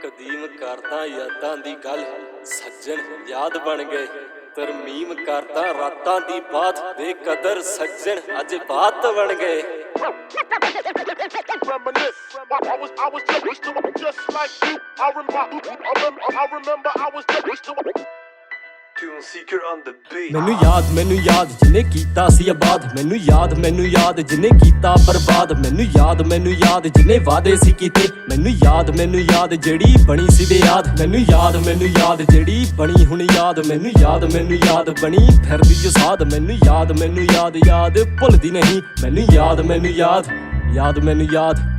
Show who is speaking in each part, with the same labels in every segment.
Speaker 1: ਕਦੀਮ ਕਰਦਾ ਯਾਦਾਂ ਦੀ ਗੱਲ ਸੱਜਣ ਯਾਦ ਬਣ ਗਏ ਤਰਮੀਮ ਕਰਦਾ ਰਾਤਾਂ ਦੀ ਬਾਤ ਬੇਕਦਰ ਸੱਜਣ ਅੱਜ ਬਾਤ ਬਣ ਗਏ ਮੈਨੂੰ ਯਾਦ ਜਿਨੇ ਕੀਤਾ ਸੀ ਆਬਾਦ ਮੈਨੂੰ ਯਾਦ ਜਿਨੇ ਕੀਤਾ ਬਰਬਾਦ ਮੈਨੂੰ ਯਾਦ ਜਿਨੇ ਵਾਅਦੇ ਸੀ ਕੀਤੇ ਮੈਨੂੰ ਯਾਦ ਜਿਹੜੀ ਬਣੀ ਸੀ ਬੇਯਾਦ ਮੈਨੂੰ ਯਾਦ ਜਿਹੜੀ ਬਣੀ ਹੁਣ ਯਾਦ ਮੈਨੂੰ ਯਾਦ ਬਣੀ ਫਿਰਦੀ ਜਸਾਦ ਮੈਨੂੰ ਯਾਦ ਭੁੱਲਦੀ ਨਹੀਂ ਮੈਨੂੰ ਯਾਦ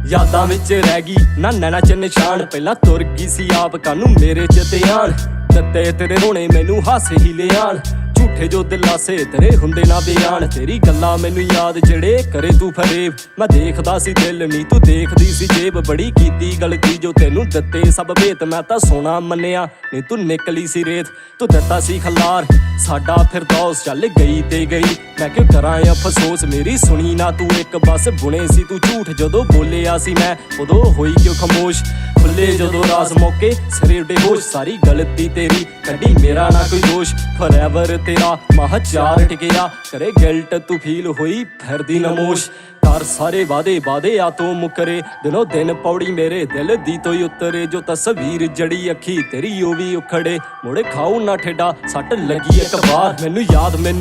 Speaker 1: ਯਾਦਾਂ ਵਿੱਚ ਰਹਿ ਗਈ ਨਾ ਨੈਣਾ ਚ ਨਿਸ਼ਾਨ ਪਹਿਲਾਂ ਤੁਰ ਗਈ ਸੀ ਆਪ ਕਾਨੂੰ ਮੇਰੇ ਚ ਧਿਆਨ ਦਿੱਤੇ ਤੇਰੇ ਹੋਣੇ ਮੈਨੂੰ ਹਾਸੇ ਹੀ ਲਿਆਣ ਝੂਠੇ ਜੋ ਦਿਲਾਸੇ ਤੇਰੇ ਹੁੰਦੇ ਨਾ ਬਿਆਨ ਤੇਰੀ ਗੱਲਾਂ ਮੈਨੂੰ ਯਾਦ ਜਿਹੜੇ ਕਰੇ ਤੂੰ ਫਰੇਬ ਮੈਂ ਦੇਖਦਾ ਸੀ ਦਿਲ ਨੀ ਤੂੰ ਦੇਖਦੀ ਸੀ ਜੇਬ ਬੜੀ ਕੀਤੀ ਗਲਤੀ ਜੋ ਤੈਨੂੰ ਦਿੱਤੇ ਸਭ ਭੇਤ ਮੈਂ ਤਾਂ ਸੋਨਾ ਮੰਨਿਆ ਨੀ ਤੂੰ ਨਿਕਲੀ ਸੀ ਰੇਤ ਤੂੰ ਦਿੱਤਾ ਸੀ ਖਲਾਰ ਸਾਡਾ ਫਿਰਦੌਸ ਚੱਲ ਗਈ ਤੇ ਗਈ ਮੈਂ ਕਿਉਂ ਕਰਾਂ ਅਫਸੋਸ ਮੇਰੀ ਸੁਣੀ ਨਾ ਤੂੰ ਇੱਕ ਬਸ ਬੁਣੇ ਸੀ ਤੂੰ ਝੂਠ ਜਦੋਂ ਬੋਲਿਆ ਸੀ ਮੈਂ ਉਦੋਂ ਹੋਈ ਕਿਉਂ ਖਾਮੋਸ਼ ਖੁੱਲੇ ਜਦੋਂ ਰਾਜ਼ ਮੌਕੇ ਸਿਰੇ ਉੱਡੇ ਹੋਸ਼ ਸਾਰੀ ਗਲਤੀ ਤੇਰੀ ਕੱਢੀ ਮੇਰਾ ਨਾ ਕੋਈ ਦੋਸ਼ ਫੋਰਐਵਰ ਤੇਰਾ ਮਾਹ ਚਾਰ ਟਿਕਿਆ ਕਰੇ ਗਿਲਟ ਤੂੰ ਫੀਲ ਹੋਈ ਫਿਰਦੀ ਨਮੋਸ਼ ਕਰ ਸਾਰੇ ਵਾਦੇ ਆ ਤੂੰ ਮੁਕਰੇ ਦਿਨੋਂ ਦਿਨ ਪੌੜੀ ਮੇਰੇ ਦਿਲ ਦੀ ਤੋਂ ਹੀ ਉਤਰੇ ਜੋ ਤਸਵੀਰ ਜੜੀ ਅੱਖੀ ਤੇਰੀ ਉਹ ਵੀ ਉਖੜੇ ਮੁੜੇ ਖਾਉ ਨਾ ਠੇਡਾ ਸੱਟ ਲੱਗੀ ਇੱਕ ਵਾਰ ਮੈਨੂੰ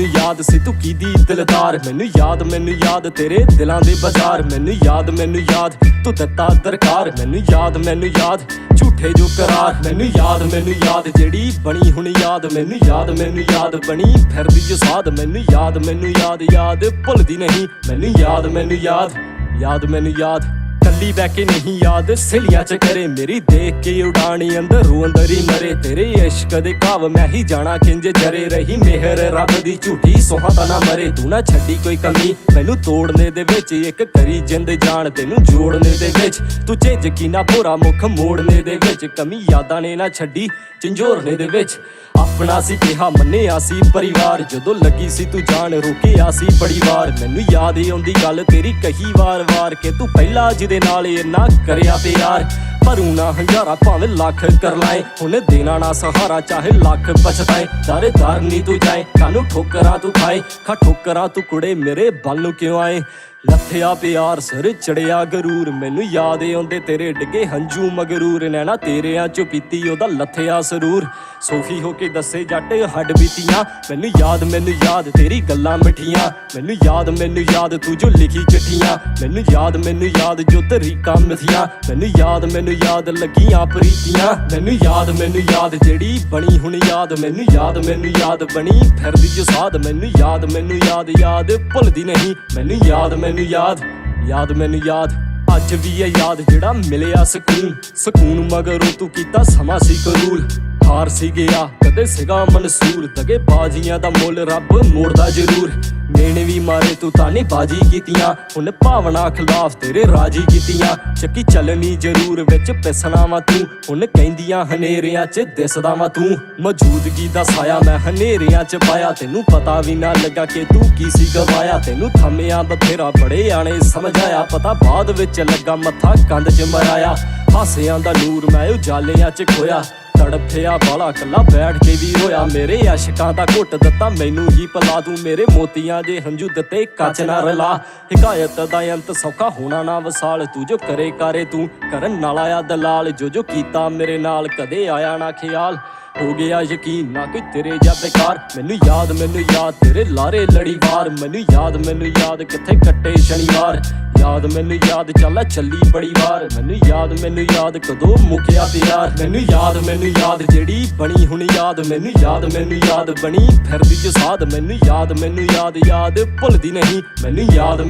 Speaker 1: ਯਾਦ ਸੀ ਤੂੰ ਕੀਦੀ ਦਿਲਦਾਰ ਮੈਨੂੰ ਯਾਦ ਤੇਰੇ ਦਿਲਾਂ ਦੇ ਬਾਜ਼ਾਰ ਮੈਨੂੰ ਯਾਦ ਤੂੰ ਦਿੱਤਾ ਦਰਕਾਰ ਮੈਨੂੰ ਯਾਦ ਝੂਠੇ ਜੋ ਕਰਾਰ ਮੈਨੂੰ ਯਾਦ ਜਿਹੜੀ ਬਣੀ ਹੁਣ ਯਾਦ ਮੈਨੂੰ ਯਾਦ ਬਣੀ ਫਿਰਦੀ ਜੋ ਸਾਧ ਮੈਨੂੰ ਯਾਦ ਭੁੱਲਦੀ ਨਹੀਂ ਮੈਨੂੰ ਯਾਦ ਕੱਲੀ ਬੈ ਕੇ ਨਹੀਂ ਯਾਦ ਸਿਲਿਆਂ ਚ ਕਰੇ ਮੇਰੀ ਦੇਖ ਕੇ ਉਡਾਣੀ ਅੰਦਰੋਂ ਅੰਦਰ ਹੀ ਮਰੇ ਤੇਰੇ ਇਸ਼ਕ ਦੇ ਕਾਵ ਮੈਂ ਹੀ ਜਾਣਾ ਕਿੰਜ ਜਰੇ ਰਹੀ ਮਿਹਰ ਰੱਬ ਦੀ ਝੂਠੀ ਸੋਹਾਂ ਤਾਂ ਨਾ ਮਰੇ ਤੂੰ ਨਾ ਛੱਡੀ ਕੋਈ ਕਮੀ ਮੈਨੂੰ ਤੋੜਨੇ ਦੇ ਵਿੱਚ ਇੱਕ ਕਰੀ ਜਿੰਦ ਜਾਣ ਤੈਨੂੰ ਜੋੜਨੇ ਦੇ ਵਿੱਚ ਤੂੰ ਝਿਜਕੀ ਨਾ ਭੋਰਾ ਮੁਖ ਮੋੜਨੇ ਦੇ ਵਿੱਚ ਕਮੀ ਯਾਦਾਂ ਨੇ ਨਾ ਛੱਡੀ ਝੰਜੋਰਨੇ ਦੇ ਵਿੱਚ ਆਪਣਾ ਸੀ ਕਿਹਾ ਮੰਨਿਆ ਸੀ ਪਰਿਵਾਰ ਜਦੋਂ ਲੱਗੀ ਸੀ ਤੂੰ ਜਾਣ ਰੁਕਿਆ ਸੀ ਬੜੀ ਵਾਰ ਮੈਨੂੰ ਯਾਦ ਆਉਂਦੀ ਗੱਲ ਤੇਰੀ ਕਹੀ ਵਾਰ ਕਿ ਤੂੰ ਪਹਿਲਾਂ ਜਿਹਦੇ ਨਾਲ ਇੰਨਾ ਕਰਿਆ ਪਿਆਰ ਭਰੂ ਨਾ ਹੰਝਾਰਾ ਭਾਵੇਂ ਲੱਖ ਕਰ ਲਾਏ ਹੁਣ ਦੇਣਾ ਨਾ ਸਹਾਰਾ ਚਾਹੇ ਲੱਖ ਪਛਤਾਏ ਦਰ ਨੀ ਤੂੰ ਜਾਏ ਕਾਨੂੰ ਠੋਕਰਾਂ ਤੂੰ ਖਾਏ ਖਾ ਠੋਕਰਾਂ ਤੂੰ ਕੁੜੇ ਮੇਰੇ ਵੱਲ ਨੂੰ ਕਿਉਂ ਆਏ ਲੱਥਿਆ ਪਿਆਰ ਸਿਰ ਚੜਿਆ ਗਰੂਰ ਮੈਨੂੰ ਯਾਦ ਆਉਂਦੇ ਤੇਰੇ ਡਿੱਗੇ ਹੰਝੂ ਮਗਰੂਰ ਨੈਣਾ ਤੇਰਿਆਂ ਚੋਂ ਪੀਤੀ ਉਹਦਾ ਲੱਥਿਆ ਸਰੂਰ ਸੋਫੀ ਹੋ ਕੇ ਦੱਸੇ ਜੱਟ ਹੱਡ ਬੀਤੀਆਂ ਮੈਨੂੰ ਯਾਦ ਤੇਰੀ ਗੱਲਾਂ ਮਿੱਠੀਆਂ ਮੈਨੂੰ ਯਾਦ ਤੂੰ ਜੋ ਲਿਖੀ ਚਿੱਠੀਆਂ ਮੈਨੂੰ ਯਾਦ ਜੋ ਤਰੀਕਾਂ ਮਿਥੀਆਂ ਮੈਨੂੰ ਯਾਦ ਲੱਗੀਆਂ ਪ੍ਰੀਤੀਆਂ ਮੈਨੂੰ ਯਾਦ ਜਿਹੜੀ ਬਣੀ ਹੁਣ ਯਾਦ ਮੈਨੂੰ ਯਾਦ ਬਣੀ ਫਿਰਦੀ ਜੋ ਸਾਧ ਮੈਨੂੰ ਯਾਦ ਭੁੱਲਦੀ ਨਹੀਂ ਮੈਨੂੰ ਯਾਦ ਅੱਜ ਵੀ ਇਹ ਯਾਦ ਜਿਹੜਾ ਮਿਲਿਆ ਸਕੂਨ ਮਗਰੋਂ ਤੂੰ ਕੀਤਾ ਸਮਾਂ ਸੀ ਕਰੂਲ ਹਾਰ ਸੀ ਗਿਆ ਕਦੇ ਸਿਗਾ ਮਨਸੂਰ ਦਗੇ ਬਾਜ਼ੀਆਂ ਦਾ ਮੁੱਲ ਰੱਬ ਮੋੜਦਾ ਜ਼ਰੂਰ ਮੇਨੇ ਵੀ ਮਾਰੇ ਤੂੰ ਤਾਂ ਨਹੀਂ ਬਾਜੀ ਕੀਤੀਆਂ ਹੁਣ ਭਾਵਨਾ ਖਿਲਾਫ ਤੇਰੇ ਰਾਜੀ ਕੀਤੀਆਂ ਚੱਕੀ ਚੱਲਣੀ ਜ਼ਰੂਰ ਵਿੱਚ ਪਿਸਣਾ ਵਾ ਤੂੰ ਹੁਣ ਕਹਿੰਦੀਆਂ ਹਨੇਰਿਆਂ 'ਚ ਦਿਸਦਾ ਵਾ ਤੂੰ ਮੌਜੂਦਗੀ ਦਾ ਸਾਇਆ ਮੈਂ ਹਨੇਰਿਆਂ 'ਚ ਪਾਇਆ ਤੈਨੂੰ ਪਤਾ ਵੀ ਨਾ ਲੱਗਾ ਕਿ ਤੂੰ ਕੀ ਸੀ ਗਵਾਇਆ ਤੈਨੂੰ ਥੰਮਿਆ ਬਥੇਰਾ ਬੜੇ ਆਣੇ ਸਮਝ ਆਇਆ ਪਤਾ ਬਾਅਦ ਵਿੱਚ ਲੱਗਾ ਮੱਥਾ ਕੰਧ 'ਚ ਮਰਾਇਆ ਹਾਸਿਆਂ ਦਾ ਨੂਰ ਮੈਂ ਉਜਾਲਿਆਂ 'ਚ ਖੋਇਆ ਤੜਫਿਆ ਬਾਲਾ ਕੱਲਾ ਬੈਠ ਕੇ ਵੀ ਹੋਇਆ ਮੇਰੇ ਆਸ਼ਿਕਾਂ ਦਾ ਘੁੱਟ ਦਿੱਤਾ ਮੈਨੂੰ ਹੀ ਪਲਾ ਦੂੰ ਮੇਰੇ ਮੋਤੀਆਂ ਜੇ ਹੰਝੂ ਦਿੱਤੇ ਕੱਚ ਨਾ ਰਲਾ ਹਕਾਇਤ ਦਾ ਅੰਤ ਸੌਖਾ ਹੋਣਾ ਨਾ ਵਸਾਲ ਤੂੰ ਜੋ ਕਰੇ ਤੂੰ ਕਰਨ ਨਾਲ ਆਇਆ ਦਲਾਲ ਜੋ ਕੀਤਾ ਮੇਰੇ ਨਾਲ ਕਦੇ ਆਇਆ ਨਾ ਖਿਆਲ ਹੋ ਗਿਆ ਯਕੀਨ ਨਾ ਕੋਈ ਤੇਰੇ ਜਾਂ ਬੇਕਾਰ ਮੈਨੂੰ ਯਾਦ ਤੇਰੇ ਲਾਰੇ ਲੜੀ ਵਾਰ ਮੈਨੂੰ ਯਾਦ ਕਿੱਥੇ ਕੱਟੇ ਸ਼ਨੀਵਾਰ ਮੈਨੂੰ ਯਾਦ ਚੱਲੀ ਬੜੀ ਵਾਰ ਮੈਨੂੰ ਯਾਦ ਕਦੋਂ ਮੁੱਕਿਆ ਪਿਆਰ ਮੈਨੂੰ ਯਾਦ ਜਿਹੜੀ ਬਣੀ ਹੁਣ ਯਾਦ ਮੈਨੂੰ ਯਾਦ ਬਣੀ ਫਿਰਦੀ ਜੋ ਸਾਧ ਮੈਨੂੰ ਯਾਦ ਭੁੱਲਦੀ ਨਹੀਂ ਮੈਨੂੰ ਯਾਦ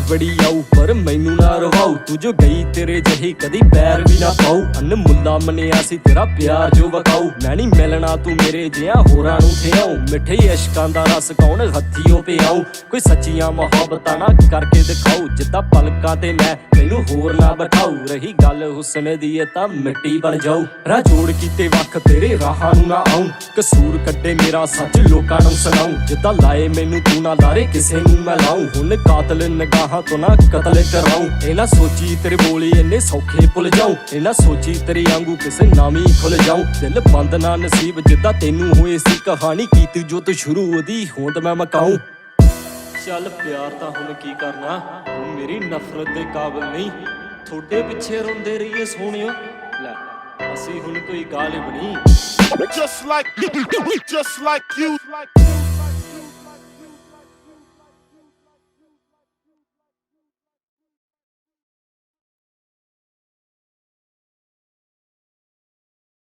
Speaker 1: ਬੜੀ ਆਊ ਪਰ ਮੈਨੂੰ ਨਾ ਰਵਾਉ ਤੂੰ ਜੋ ਗਈ ਤੇਰੇ ਜਿਹੀ ਕਦੀ ਪੈਰ ਵੀ ਨਾ ਪਾਉ ਅਨਮੁੱਲਾ ਮੰਨਿਆ ਸੀ ਤੇਰਾ ਪਿਆਰ ਜੋ ਵਕਾਉ ਮੈਂ ਨਹੀਂ ਮਿਲਣਾ ਤੂੰ ਮੇਰੇ ਜਿਹਾ ਹੋਰਾਂ ਨੂੰ ਥਿਆਉ ਮਿੱਠੇ ਇਸ਼ਕਾਂ ਦਾ ਰਸ ਕੌਣ ਹੱਥੀਓ ਪਿਆਉ ਕੋਈ ਸੱਚੀਆਂ ਮੁਹੱਬਤਾਂ ਨਾ ਕਰਕੇ ਦਿਖਾਉ ਜਿੱਦਾਂ ਪਲਕਾਂ ਤੇ ਮੈਂ ਤੈਨੂੰ ਹੋਰ ਨਾ ਬਿਠਾਉ ਰਹੀ ਗੱਲ ਹੁਸਨ ਦੀ ਇਹ ਤਾਂ ਮਿੱਟੀ ਬਣ ਜਾਊ ਰਾਹ ਜੋੜ ਕੀਤੇ ਵੱਖ ਤੇਰੇ ਰਾਹਾਂ ਨੂੰ ਨਾ ਆਉਂ ਕਸੂਰ ਕੱਢੇ ਮੇਰਾ ਸੱਚ ਲੋਕਾਂ ਨੂੰ ਸੁਣਾਉ ਜਿੱਦਾਂ ਲਾਏ ਮੈਨੂੰ ਤੂੰ ਨਾ ਲਾਰੇ ਕਿਸੇ ਨੂੰ ਮੈਂ ਲਾਉ ਹੁਣ ਕਾਤਲ ਗਾਹਾਂ ਤੋਂ ਨਾ ਕਤਲ ਕਰਾਉਂ। ਇਹ ਨਾ ਸੋਚੀ ਤੇਰੇ ਬੋਲੇ ਇੰਨੇ ਸੌਖੇ ਭੁੱਲ ਜਾਉ, ਇਹ ਨਾ ਸੋਚੀ ਤੇਰੇ ਵਾਂਗੂ ਕਿਸੇ ਨਾਮੀ ਖੁੱਲ ਜਾਉ। ਦਿਲ ਬੰਦ ਨਾ ਨਸੀਬ ਜਿੱਦਾਂ ਤੈਨੂੰ ਹੋਏ ਸੀ ਕਹਾਣੀ, ਕੀਤੀ ਜੋ ਤੂੰ ਸ਼ੁਰੂ ਉਹਦੀ ਹੋਂਦ ਮੈਂ ਮਕਾਉਂ। ਚੱਲ ਪਿਆਰ ਤਾਂ ਹੁਣ ਕੀ ਕਰਨਾ, ਤੂੰ ਮੇਰੀ ਨਫ਼ਰਤ ਦੇ ਕਾਬਿਲ ਨਹੀਂ। ਥੋੜੇ ਪਿੱਛੇ ਰੋਂਦੇ ਰਹੀਏ ਸੋਹਣਿਓ, ਲੈ ਅਸੀਂ ਹੁਣ ਕੋਈ ਗਾਲਿਬ ਨਹੀਂ।
Speaker 2: Just like you.